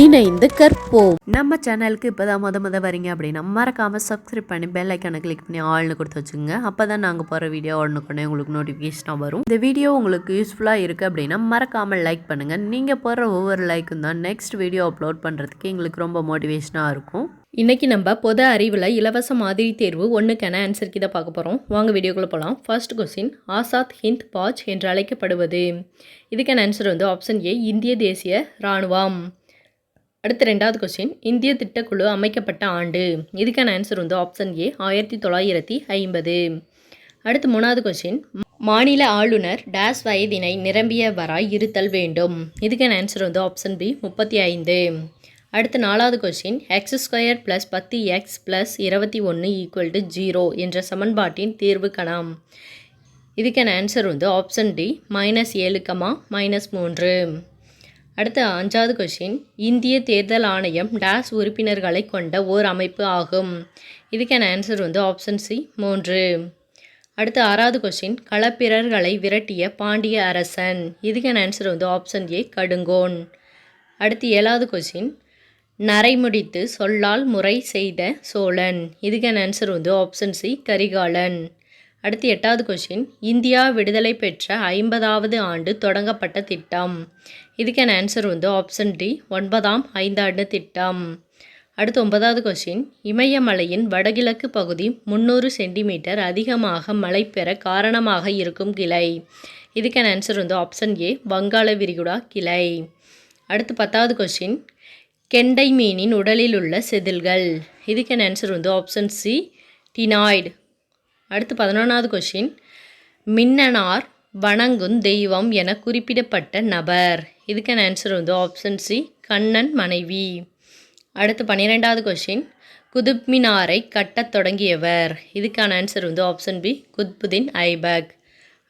இணைந்து கற்போம். நம்ம சேனலுக்கு இப்போதான் முத வரீங்க அப்படின்னா மறக்காமல் சப்ஸ்கிரைப் பண்ணி பெல் ஐக்கானை கிளிக் பண்ணி ஆள்னு கொடுத்து வச்சுங்க. அப்போ தான் நாங்கள் போகிற வீடியோ உடனுக்குடனே உங்களுக்கு நோட்டிஃபிகேஷனாக வரும். இந்த வீடியோ உங்களுக்கு யூஸ்ஃபுல்லாக இருக்குது அப்படின்னா மறக்காமல் லைக் பண்ணுங்கள். நீங்கள் போடுற ஒவ்வொரு லைக்கும் தான் நெக்ஸ்ட் வீடியோ அப்லோட் பண்ணுறதுக்கு எங்களுக்கு ரொம்ப மோட்டிவேஷனாக இருக்கும். இன்றைக்கி நம்ம பொது அறிவில் இலவச மாதிரி தேர்வு ஒன்றுக்கான ஆன்சருக்கு இதை பார்க்க போகிறோம். வாங்க வீடியோக்குள்ளே போகலாம். ஃபர்ஸ்ட் கொஸ்டின், ஆசாத் ஹிந்த் பாஜ் என்று அழைக்கப்படுவது. இதுக்கான ஆன்சர் ஆப்ஷன் ஏ, இந்திய தேசிய இராணுவம். அடுத்து ரெண்டாவது கொஸ்டின், இந்திய திட்டக்குழு அமைக்கப்பட்ட ஆண்டு. இதுக்கான ஆன்சர் ஆப்ஷன் ஏ, 1950. அடுத்து மூணாவது கொஸ்டின், மாநில ஆளுநர் டேஸ் வயதினை நிரம்பியவராய் இருத்தல் வேண்டும். இதுக்கான ஆன்சர் ஆப்ஷன் பி, 35. அடுத்து நாலாவது கொஸ்டின், x² + 10x + 21 = 0 என்ற சமன்பாட்டின் தீர்வு கணம். இதுக்கான ஆன்சர் ஆப்ஷன் டி, -7, -3. அடுத்து அஞ்சாவது கொஸ்டின், இந்திய தேர்தல் ஆணையம் டேஸ் உறுப்பினர்களை கொண்ட ஓர் அமைப்பு ஆகும். இதுக்கான ஆன்சர் ஆப்ஷன் சி, 3. அடுத்து ஆறாவது கொஸ்டின், களப்பிரர்களை விரட்டிய பாண்டிய அரசன். இதுக்கான ஆன்சர் ஆப்ஷன் ஏ, கடுங்கோன். அடுத்து ஏழாவது கொஸ்டின், நரைமுடித்து சொல்லால் முறை செய்த சோழன். இதுக்கான ஆன்சர் ஆப்ஷன் சி, கரிகாலன். அடுத்து எட்டாவது கொஸ்டின், இந்தியா விடுதலை பெற்ற 50வது ஆண்டு தொடங்கப்பட்ட திட்டம். இதுக்கான ஆன்சர் ஆப்ஷன் டி, 9ஆம் ஐந்தாண்டு திட்டம். அடுத்து ஒன்பதாவது கொஸ்டின், இமயமலையின் வடகிழக்கு பகுதி 300 சென்டிமீட்டர் அதிகமாக மழை பெற காரணமாக இருக்கும் கிளை. இதுக்கான ஆன்சர் ஆப்ஷன் ஏ, வங்காள விரிகுடா கிளை. அடுத்து 10வது கொஸ்டின், கெண்டை மீனின் உடலில் உள்ள செதில்கள். இதுக்கான ஆன்சர் ஆப்ஷன் சி, டினாய்டு. அடுத்து 11வது கொஸ்டின், மின்னனார் வணங்கும் தெய்வம் என குறிப்பிடப்பட்ட நபர். இதுக்கான ஆன்சர் ஆப்ஷன் சி, கண்ணன் மனைவி. அடுத்து 12வது கொஸ்டின், குதுப் மினாரை கட்டத் தொடங்கியவர். இதுக்கான answer option B, Qutbuddin Aibak.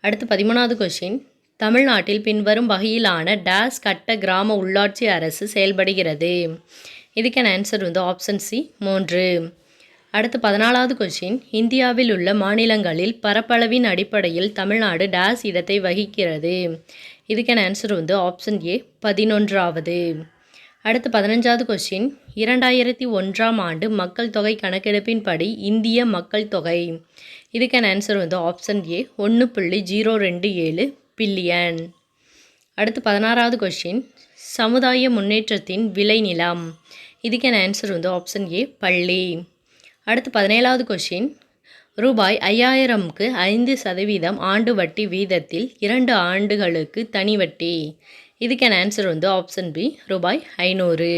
அடுத்து 13வது கொஸ்டின், தமிழ்நாட்டில் பின்வரும் வகையிலான டேஸ் கட்ட கிராம உள்ளாட்சி அரசு செயல்படுகிறது. இதுக்கான ஆன்சர் ஆப்ஷன் சி, 3. அடுத்து 14வது கொஸ்டின், இந்தியாவில் உள்ள மாநிலங்களில் பரப்பளவின் அடிப்படையில் தமிழ்நாடு டேஸ் இடத்தை வகிக்கிறது. இதுக்கான ஆன்சர் ஆப்ஷன் ஏ, 11வது. அடுத்து 15வது கொஸ்டின், 2001ஆம் ஆண்டு மக்கள் தொகை கணக்கெடுப்பின்படி இந்திய மக்கள் தொகை. இதுக்கான ஆன்சர் ஆப்ஷன் ஏ, 1.027 பில்லியன். அடுத்து 16வது கொஸ்டின், சமுதாய முன்னேற்றத்தின் விளைநிலம். இதுக்கான ஆன்சர் ஆப்ஷன் ஏ, பள்ளி. அடுத்து 17வது கொஸ்டின், ரூபாய் 5000க்கு 5% ஆண்டு வட்டி வீதத்தில் 2 ஆண்டுகளுக்கு தனி வட்டி. இதுக்கான ஆன்சர் ஆப்ஷன் பி, ரூபாய் 500.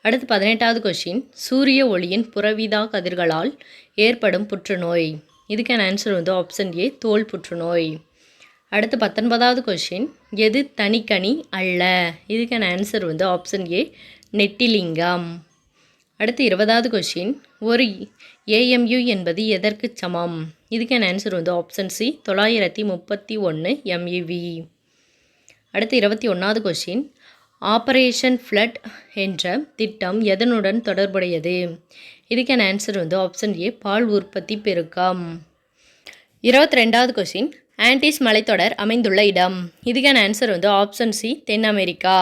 அடுத்து 18வது கொஸ்டின், சூரிய ஒளியின் புறவீதா கதிர்களால் ஏற்படும் புற்றுநோய். இதுக்கான ஆன்சர் ஆப்ஷன் ஏ, தோல் புற்றுநோய். அடுத்து 19வது கொஸ்டின், எது தனிக்கனி அல்ல. இதுக்கான ஆன்சர் ஆப்ஷன் ஏ, நெட்டிலிங்கம். அடுத்து 20வது கொஸ்டின், ஒரு AMU என்பது எதற்கு சமம். இதுக்கான ஆன்சர் ஆப்ஷன் சி, 931 MeV. அடுத்து 21வது கொஸ்டின், ஆபரேஷன் ஃப்ளட் என்ற திட்டம் எதனுடன் தொடர்புடையது. இதுக்கான ஆன்சர் ஆப்ஷன் ஏ, பால் உற்பத்தி பெருக்கம். 22வது கொஸ்டின், ஆண்டிஸ் மலைத்தொடர் அமைந்துள்ள இடம். இதுக்கான ஆன்சர் ஆப்ஷன் சி, தென் அமெரிக்கா.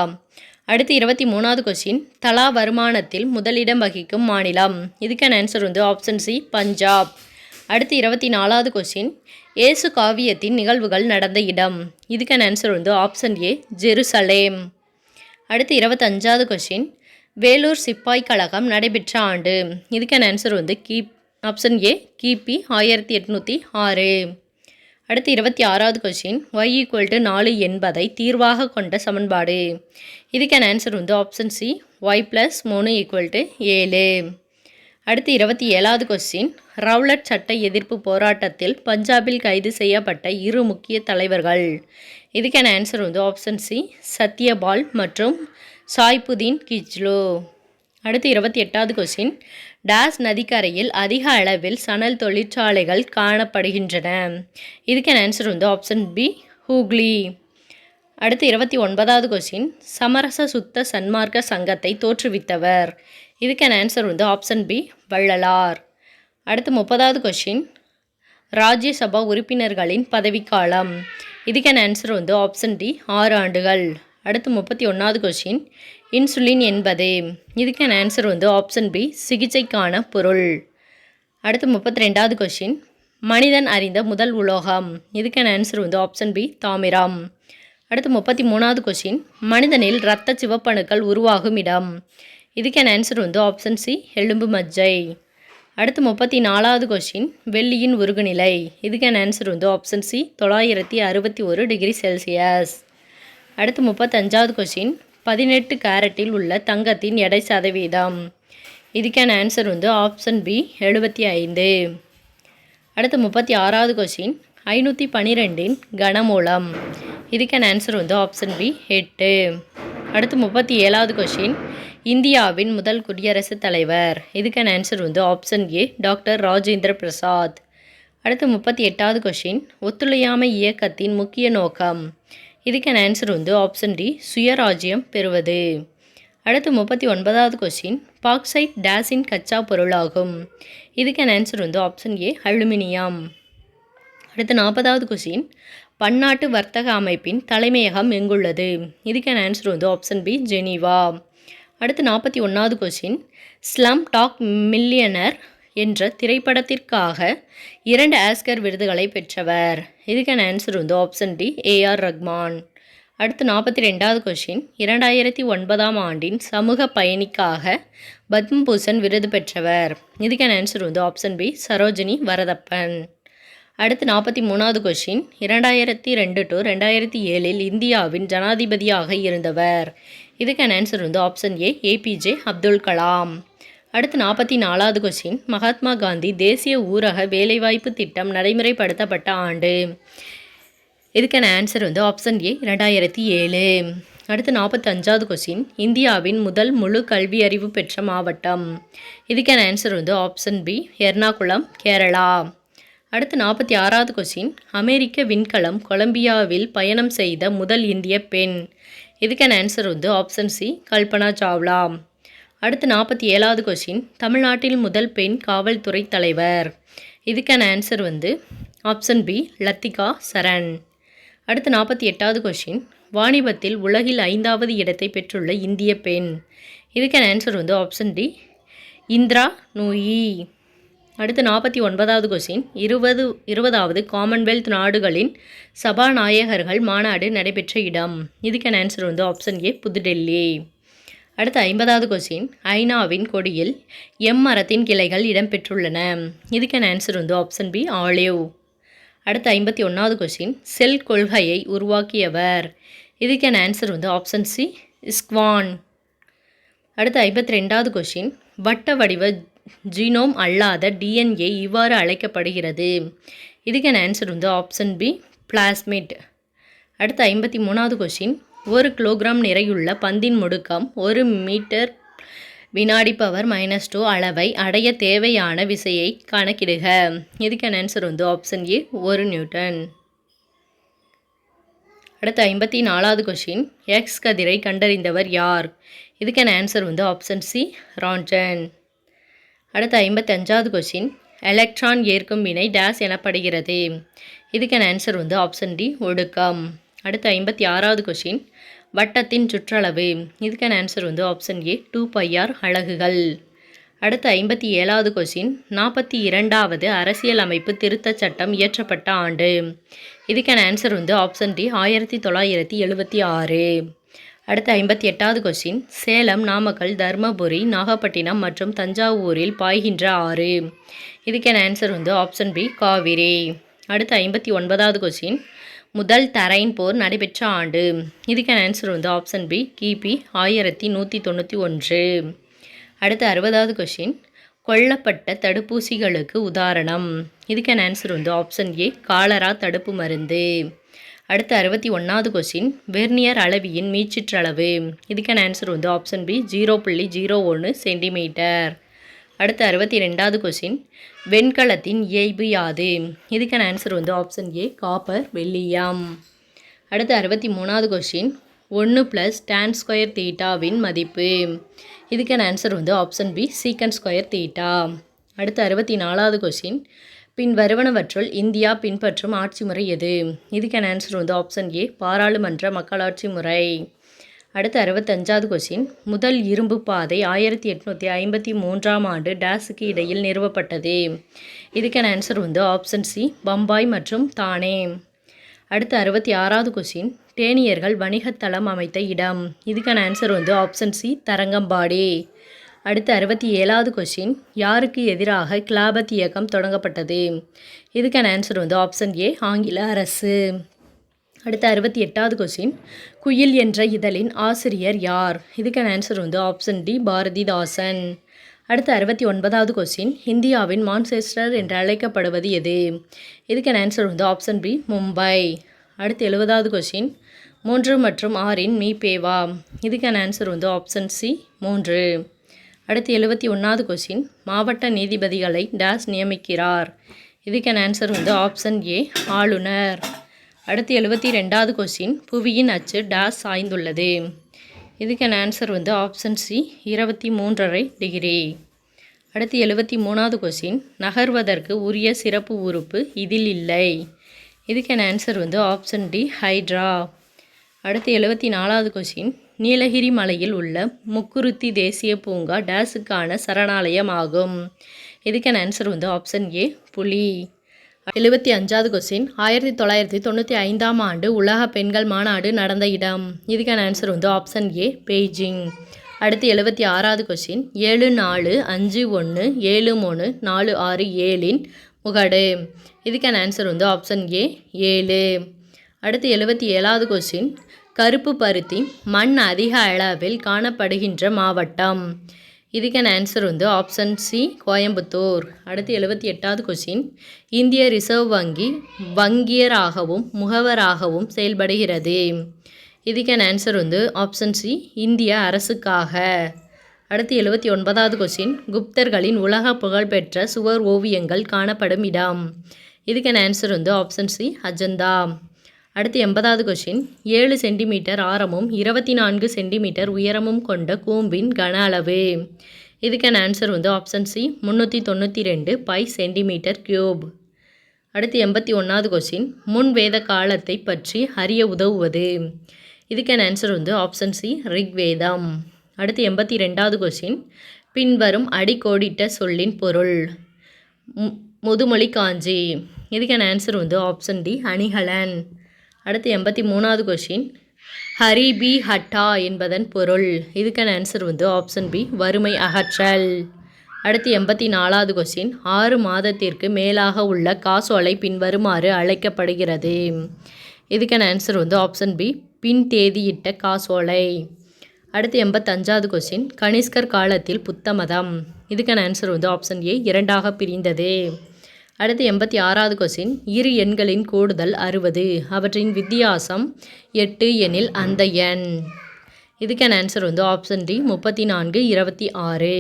அடுத்து 23வது கொஸ்டின், தலா வருமானத்தில் முதலிடம் வகிக்கும் மாநிலம். இதுக்கான ஆன்சர் ஆப்ஷன் சி, பஞ்சாப். அடுத்து 24வது கொஸ்டின், இயேசு காவியத்தின் நிகழ்வுகள் நடந்த இடம். இதுக்கான ஆன்சர் ஆப்ஷன் ஏ, ஜெருசலேம். அடுத்து 25வது கொஸ்டின், வேலூர் சிப்பாய் கழகம் நடைபெற்ற ஆண்டு. இதுக்கான ஆன்சர் ஆப்ஷன் ஏ, கிபி 1806. அடுத்து 26வது கொஸ்டின், y = 4 என்பதை தீர்வாக கொண்ட சமன்பாடு. இதுக்கான ஆன்சர் ஆப்ஷன் சி, y + 3 = 7. அடுத்து 27வது கொஸ்டின், ரவுலட் சட்ட எதிர்ப்பு போராட்டத்தில் பஞ்சாபில் கைது செய்யப்பட்ட 2 முக்கிய தலைவர்கள். இதுக்கான ஆன்சர் ஆப்ஷன் சி, சத்யபால் மற்றும் சாய்புதீன் கிச்லு. அடுத்து 28வது கொஸ்டின், டேஸ் நதிக்கரையில் அதிக அளவில் சணல் தொழிற்சாலைகள் காணப்படுகின்றன. இதுக்கான ஆன்சர் ஆப்ஷன் பி, ஹூக்ளி. அடுத்து 29வது கொஸ்டின், சமரச சுத்த சன்மார்க்க சங்கத்தை தோற்றுவித்தவர். இதுக்கான ஆன்சர் ஆப்ஷன் பி, வள்ளலார். அடுத்து 30வது கொஸ்டின், ராஜ்யசபா உறுப்பினர்களின் பதவிக்காலம். இதுக்கான ஆன்சர் ஆப்ஷன் டி, 6 ஆண்டுகள். அடுத்து 31வது கொஷின், இன்சுலின் என்பது. இதுக்கான ஆன்சர் வந்து ஆப்ஷன் பி, சிகிச்சைக்கான பொருள். அடுத்து 32வது கொஷின், மனிதன் அறிந்த முதல் உலோகம். இதுக்கான ஆன்சர் வந்து ஆப்ஷன் பி, தாமிரம். அடுத்து 33வது கொஷின், மனிதனில் இரத்த சிவப்பணுக்கள் உருவாகும் இடம். இதுக்கான ஆன்சர் வந்து ஆப்ஷன் சி, எலும்பு மஜ்ஜை. அடுத்து 34வது கொஷின், வெள்ளியின் உருகுநிலை. இதுக்கான ஆன்சர் வந்து ஆப்ஷன் சி, 961 டிகிரி செல்சியஸ். அடுத்து 35வது கொஷின், 18 கேரட்டில் உள்ள தங்கத்தின் எடை சதவீதம். இதுக்கான ஆன்சர் வந்து ஆப்ஷன் பி, 75. அடுத்து 36வது கொஷின், 512 கனமூலம். இதுக்கான ஆன்சர் வந்து ஆப்ஷன் பி, 8. அடுத்து 37வது கொஷின், இந்தியாவின் முதல் குடியரசுத் தலைவர். இதுக்கான ஆன்சர் வந்து ஆப்ஷன் ஏ, டாக்டர் ராஜேந்திர பிரசாத். அடுத்து 38வது கொஷின், ஒத்துழையாமை இயக்கத்தின் முக்கிய நோக்கம். இதுக்கான ஆன்சர் வந்து ஆப்ஷன் டி, சுயராஜ்யம் பெறுவது. அடுத்து 39வது கொஷின், பாக்சைட் டேஸின் கச்சா பொருளாகும். இதுக்கான ஆன்சர் வந்து ஆப்ஷன் ஏ, அலுமினியம். அடுத்து 40வது கொஷின், பன்னாட்டு வர்த்தக அமைப்பின் தலைமையகம் எங்குள்ளது. இதுக்கான ஆன்சர் வந்து ஆப்ஷன் பி, ஜெனீவா. அடுத்து 41வது கொஷின், ஸ்லம் டாக் மில்லியனர் என்ற திரைப்படத்திற்காக 2 ஆஸ்கர் விருதுகளை பெற்றவர். இதுக்கான ஆன்சர் வந்து ஆப்ஷன் டி, ஏஆர் ரஹ்மான். அடுத்து 42வது கொஷின், 2009ஆம் ஆண்டின் சமூக பயணிக்காக பத்மபூஷன் விருது பெற்றவர். இதுக்கான ஆன்சர் வந்து ஆப்ஷன் பி, சரோஜினி வரதப்பன். அடுத்து 43வது கொஷின், 2002 to 2007 இந்தியாவின் ஜனாதிபதியாக இருந்தவர். இதுக்கான ஆன்சர் வந்து option A, A P J Abdul Kalam. அடுத்து 44வது கொஷின், மகாத்மா காந்தி தேசிய ஊரக வேலைவாய்ப்பு திட்டம் நடைமுறைப்படுத்தப்பட்ட ஆண்டு. இதுக்கான ஆன்சர் வந்து ஆப்ஷன் ஏ, 2007. அடுத்து 45வது கொஷின், இந்தியாவின் முதல் முழு கல்வி அறிவு பெற்ற மாவட்டம். இதுக்கான ஆன்சர் வந்து ஆப்ஷன் பி, எர்ணாகுளம், கேரளா. அடுத்து 46வது கொஷின், அமெரிக்க விண்கலம் கொலம்பியாவில் பயணம் செய்த முதல் இந்திய பெண். இதுக்கான ஆன்சர் வந்து ஆப்ஷன் சி, கல்பனா சாவ்லா. அடுத்து 47வது கொஷின், தமிழ்நாட்டில் முதல் பெண் காவல்துறை தலைவர். இதுக்கான ஆன்சர் வந்து ஆப்ஷன் பி, லத்திகா சரண். அடுத்து 48வது கொஷின், வாணிபத்தில் உலகில் 5வது இடத்தை பெற்றுள்ள இந்திய பெண். இதுக்கான ஆன்சர் வந்து ஆப்ஷன் டி, இந்திரா நூயி. அடுத்து 49வது கொஷின், 20வது காமன்வெல்த் நாடுகளின் சபாநாயகர்கள் மாநாடு நடைபெற்ற இடம். இதுக்கான ஆன்சர் வந்து ஆப்ஷன் ஏ, புதுடெல்லி. அடுத்து 50வது கொஷின், ஐநாவின் கொடியில் மரத்தின் கிளைகள் இடம்பெற்றுள்ளன. இதுக்கான ஆன்சர் வந்து ஆப்ஷன் பி, ஆலிவ். அடுத்து 51வது கொஷின், செல் கொள்கையை உருவாக்கியவர். இதுக்கான ஆன்சர் வந்து ஆப்ஷன் சி, ஸ்குவான். அடுத்து 52வது கொஷின், வட்ட வடிவ ஜீனோம் அல்லாத டிஎன்ஏ இவ்வாறு அழைக்கப்படுகிறது. இதுக்கான ஆன்சர் வந்து ஆப்ஷன் பி, பிளாஸ்மிட். அடுத்து 53வது கொஷின், 1 கிலோகிராம் நிறையுள்ள பந்தின் முடுக்கம் 1 மீட்டர் வினாடி பவர் -2 அளவை அடைய தேவையான விசையை கணக்கிடுக. இதுக்கான ஆன்சர் வந்து ஆப்ஷன் ஏ, 1 நியூட்டன். அடுத்து 54வது கொஷின், எக்ஸ் கதிரை கண்டறிந்தவர் யார். இதுக்கான ஆன்சர் வந்து ஆப்ஷன் சி, ரான்டன். அடுத்து 55வது கொஷின், எலக்ட்ரான் ஏற்கும் வினை டேஸ் எனப்படுகிறது. இதுக்கான ஆன்சர் வந்து ஆப்ஷன் டி, ஒடுக்கம். அடுத்து 56வது கொஷின், வட்டத்தின் சுற்றளவு. இதுக்கான ஆன்சர் வந்து ஆப்ஷன் ஏ, 2πr அலகுகள். அடுத்து 57வது கொஷின், 42வது அரசியல் அமைப்பு திருத்தச் சட்டம் இயற்றப்பட்ட ஆண்டு. இதுக்கான ஆன்சர் வந்து ஆப்ஷன் டி, 1976. அடுத்து 58வது கொஷின், சேலம், நாமக்கல், தர்மபுரி, நாகப்பட்டினம் மற்றும் தஞ்சாவூரில் பாய்கின்ற ஆறு. இதுக்கான ஆன்சர் வந்து ஆப்ஷன் பி, காவிரி. அடுத்து 59வது கொஷின், முதல் தரைன் போர் நடைபெற்ற ஆண்டு. இதுக்கான ஆன்சர் வந்து ஆப்ஷன் பி, கிபி 1191. அடுத்து 60வது கொஷின், கொல்லப்பட்ட தடுப்பூசிகளுக்கு உதாரணம். இதுக்கான ஆன்சர் வந்து ஆப்ஷன் ஏ, காலரா தடுப்பு மருந்து. அடுத்து 61வது கொஷின், வெர்னியர் அளவியின் மீச்சிற்றளவு. இதுக்கான ஆன்சர் வந்து ஆப்ஷன் பி, 0.01 சென்டிமீட்டர். அடுத்து 62வது கொஷின், வெண்கலத்தின் இயைபு யாது. இதுக்கான ஆன்சர் வந்து ஆப்ஷன் ஏ, காப்பர், வெள்ளியம். அடுத்து 63வது கொஷின், 1 + tan ஸ்கொயர் தீட்டாவின் மதிப்பு. இதுக்கான ஆன்சர் வந்து ஆப்ஷன் பி, சீக்கன் ஸ்கொயர் தீட்டா. அடுத்து 64வது கொஷின், பின் வருவனவற்றுள் இந்தியா பின்பற்றும் ஆட்சி முறை எது. இதுக்கான ஆன்சர் வந்து ஆப்ஷன் ஏ, பாராளுமன்ற மக்களாட்சி முறை. அடுத்து 65வது கொஸ்டின், முதல் இரும்பு பாதை 1853ஆம் ஆண்டு டேஸுக்கு இடையில் நிறுவப்பட்டது. இதுக்கான ஆன்சர் வந்து ஆப்ஷன் சி, பம்பாய் மற்றும் தானே. அடுத்து 66வது கொஸ்டின், டேனியர்கள் வணிகத்தளம் அமைத்த இடம். இதுக்கான ஆன்சர் வந்து ஆப்ஷன் சி, தரங்கம்பாடி. அடுத்து 67வது கொஸ்டின், யாருக்கு எதிராக கிலாபத் இயக்கம் தொடங்கப்பட்டது. இதுக்கான ஆன்சர் வந்து ஆப்ஷன் ஏ, ஆங்கில அரசு. அடுத்து 68வது கொஸ்டின், குயில் என்ற இதழின் ஆசிரியர் யார். இதுக்கான ஆன்சர் வந்து ஆப்ஷன் டி, பாரதிதாசன். அடுத்து 69வது கொஸ்டின், இந்தியாவின் மான்செஸ்டர் என்று அழைக்கப்படுவது எது. இதுக்கான ஆன்சர் வந்து ஆப்ஷன் பி, மும்பை. அடுத்து 70வது கொஸ்டின், 3 மற்றும் 6இன் மீபேவா. இதுக்கான ஆன்சர் வந்து ஆப்ஷன் சி, 3. அடுத்து 71வது கொஸ்டின், மாவட்ட நீதிபதிகளை டேஸ் நியமிக்கிறார். இதுக்கான ஆன்சர் வந்து ஆப்ஷன் ஏ, ஆளுநர். அடுத்து 72வது கொஸ்டின், புவியின் அச்சு டேஸ் சாய்ந்துள்ளது. இதுக்கான ஆன்சர் வந்து ஆப்ஷன் சி, 23.5 டிகிரி. அடுத்து 73வது கொஸ்டின், நகர்வதற்கு உரிய சிறப்பு உறுப்பு இதில் இல்லை. இதுக்கான ஆன்சர் வந்து ஆப்ஷன் டி, ஹைட்ரா. அடுத்து 74வது கொஸ்டின், நீலகிரி மலையில் உள்ள முக்குருத்தி தேசிய பூங்கா டேஸுக்கான சரணாலயம் ஆகும். இதுக்கான ஆன்சர் வந்து ஆப்ஷன் ஏ, புலி. 75வது கொஸ்டின், 1995ஆம் ஆண்டு உலக பெண்கள் மாநாடு நடந்த இடம். இதுக்கான ஆன்சர் வந்து ஆப்ஷன் ஏ, பெய்ஜிங். அடுத்து 76வது கொஸ்டின், 7451734647இன் முகடு. இதுக்கான ஆன்சர் வந்து ஆப்ஷன் ஏ, 7. அடுத்து 77வது கொஸ்டின், கருப்பு பருத்தி மண் அதிக அளவில் காணப்படுகின்ற மாவட்டம். இதுக்கான ஆன்சர் வந்து ஆப்ஷன் சி, கோயம்புத்தூர். அடுத்து 78வது கொஸ்டின், இந்திய ரிசர்வ் வங்கி வங்கியராகவும் முகவராகவும் செயல்படுகிறது. இதுக்கான ஆன்சர் வந்து ஆப்ஷன் சி, இந்திய அரசுக்காக. அடுத்து 79வது கொஸ்டின், குப்தர்களின் உலக புகழ்பெற்ற சுவர் ஓவியங்கள் காணப்படும் இடம். இதுக்கான ஆன்சர் வந்து ஆப்ஷன் சி, அஜந்தா. அடுத்து 80வது கொஸ்டின், 7 சென்டிமீட்டர் ஆரமும் 24 சென்டிமீட்டர் உயரமும் கொண்ட கூம்பின் கன அளவு. இதுக்கான ஆன்சர் வந்து option C, 392 by centimetre cube. அடுத்து 81வது கொஸ்டின், முன் வேத காலத்தை பற்றி அறிய உதவுவது. இதுக்கான ஆன்சர் வந்து ஆப்ஷன் சி, ரிக்வேதம். அடுத்து 82வது கொஸ்டின், பின்வரும் அடிக்கோடிட்ட சொல்லின் பொருள். முதுமொழி காஞ்சி. இதுக்கான ஆன்சர் வந்து ஆப்ஷன் டி, அணிகலன். அடுத்து 83வது கொஸ்டின், ஹரிபி ஹட்டா என்பதன் பொருள். இதுக்கான ஆன்சர் வந்து ஆப்ஷன் பி, வறுமை அகற்றல். அடுத்து 84வது கொஸ்டின், 6 மாதத்திற்கு மேலாக உள்ள காசோலை பின்வருமாறு அழைக்கப்படுகிறது. இதுக்கான ஆன்சர் வந்து ஆப்ஷன் பி, பின் தேதியிட்ட காசோலை. அடுத்து 85வது கொஸ்டின், கனிஷ்கர் காலத்தில் புத்த மதம். இதுக்கான ஆன்சர் வந்து ஆப்ஷன் ஏ, 2ஆக பிரிந்தது. அடுத்து 86வது கொஸ்டின், இரு எண்களின் கூடுதல் 60, அவற்றின் வித்தியாசம் 8 எனில் அந்த எண். இதுக்கான ஆன்சர் வந்து ஆப்ஷன் டி, 34, 26.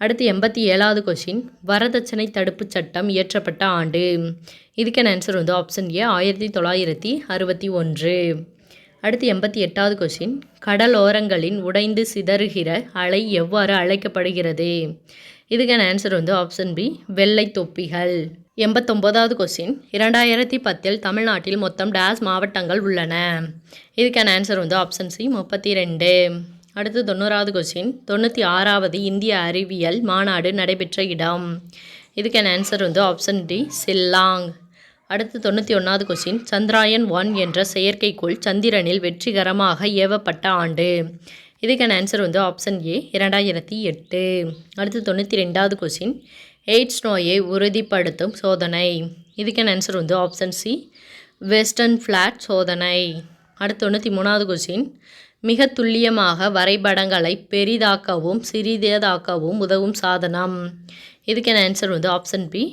அடுத்து 87வது கொஸ்டின், வரதட்சணை தடுப்பு சட்டம் இயற்றப்பட்ட ஆண்டு. இதுக்கான ஆன்சர் வந்து ஆப்ஷன் ஏ, 1961. அடுத்து 88வது கொஸ்டின், கடலோரங்களின் உடைந்து சிதறுகிற அலை எவ்வாறு அழைக்கப்படுகிறது. இதுக்கான ஆன்சர் வந்து ஆப்ஷன் பி, வெள்ளை தொப்பிகள். 89வது கொஸ்டின், 2010இல் தமிழ்நாட்டில் மொத்தம் டேஸ் மாவட்டங்கள் உள்ளன. இதுக்கான ஆன்சர் வந்து ஆப்ஷன் சி, 32. அடுத்து 90வது கொஸ்டின், 96வது இந்திய அறிவியல் மாநாடு நடைபெற்ற இடம். இதுக்கான ஆன்சர் வந்து ஆப்ஷன் டி, ஷில்லாங். அடுத்து 91வது கொஸ்டின், சந்திராயன் 1 என்ற செயற்கைக்கோள் சந்திரனில் வெற்றிகரமாக ஏவப்பட்ட ஆண்டு. இதுக்கான ஆன்சர் வந்து ஆப்ஷன் ஏ, 2008. அடுத்து 92வது கொஸ்டின், எய்ட்ஸ் நோயை உறுதிப்படுத்தும் சோதனை. இதுக்கான ஆன்சர் வந்து ஆப்ஷன் சி, வெஸ்டர்ன் பிளாட் சோதனை. அடுத்து 93வது கொஸ்டின், மிக துல்லியமாக வரைபடங்களை பெரிதாக்கவும் சிறியதாக்கவும் உதவும் சாதனம். இதுக்கான ஆன்சர் வந்து ஆப்ஷன் பி,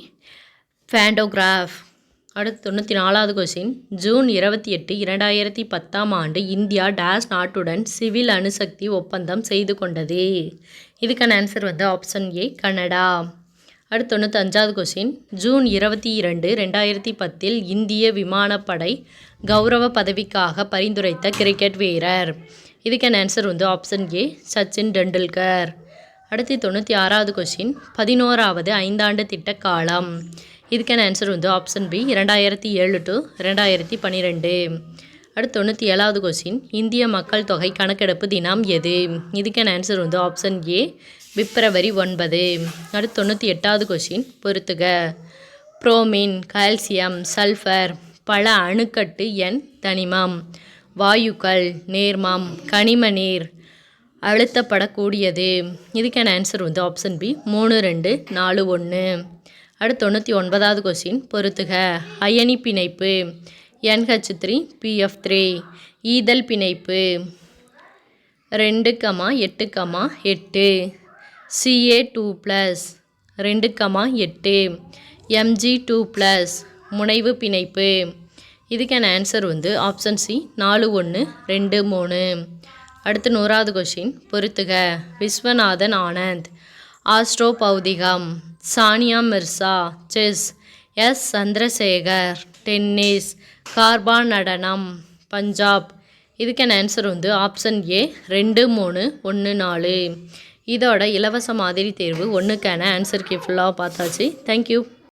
ஃபேண்டோகிராஃப். அடுத்து 94வது கொஸ்டின், ஜூன் 28, 2010ஆம் ஆண்டு இந்தியா டேஸ் நாட்டுடன் சிவில் அணுசக்தி ஒப்பந்தம் செய்து கொண்டது. இதுக்கான ஆன்சர் வந்து ஆப்ஷன் ஏ, கனடா. அடுத்து 95வது கொஸ்டின், ஜூன் 22, 2010இல் இந்திய விமானப்படை கௌரவ பதவிக்காக பரிந்துரைத்த கிரிக்கெட் வீரர். இதுக்கான ஆன்சர் வந்து ஆப்ஷன் ஏ, சச்சின் டெண்டுல்கர். அடுத்து 96வது கொஸ்டின், 11வது ஐந்தாண்டு திட்ட காலம். இதுக்கான ஆன்சர் வந்து ஆப்ஷன் பி, 2007 to 2012. அடுத்து 97வது கொஸ்டின் இந்திய மக்கள் தொகை கணக்கெடுப்பு தினம் எது? இதுக்கான ஆன்சர் வந்து ஆப்ஷன் ஏ பிப்ரவரி 9. அடுத்து 98வது கொஸ்டின் பொறுத்துக. புரோமின், கால்சியம், சல்ஃபர், பல அணுக்கட்டு எண் தனிமம், வாயுக்கள், நேர்மம், கனிம நீர், அழுத்தப்படக்கூடியது. இதுக்கான ஆன்சர் வந்து ஆப்ஷன் பி 3, 2, 4, 1. அடுத்து 99வது கொஸ்டின் பொறுத்துக. அயனி பிணைப்பு NH3 PF3, ஈதல் பிணைப்பு 2, 8, 8, Ca2+, 2, 8, Mg2+, முனைவு பிணைப்பு. இதுக்கான ஆன்சர் வந்து ஆப்ஷன் சி 4, 1, 2, 3. அடுத்து 100வது கொஸ்டின் பொறுத்துக. விஸ்வநாதன் ஆனந்த் ஆஸ்ட்ரோ பௌதிகம், சானியா மிர்சா செஸ், எஸ் சந்திரசேகர் டென்னிஸ், கார்பா நடனம் பஞ்சாப். இதுக்கான ஆன்சர் வந்து ஆப்ஷன் ஏ 2, 3, 1, 4. இதோட இலவச மாதிரி தேர்வு 1க்கான ஆன்சர் கீ ஃபுல்லாக பார்த்தாச்சு. தேங்க்யூ.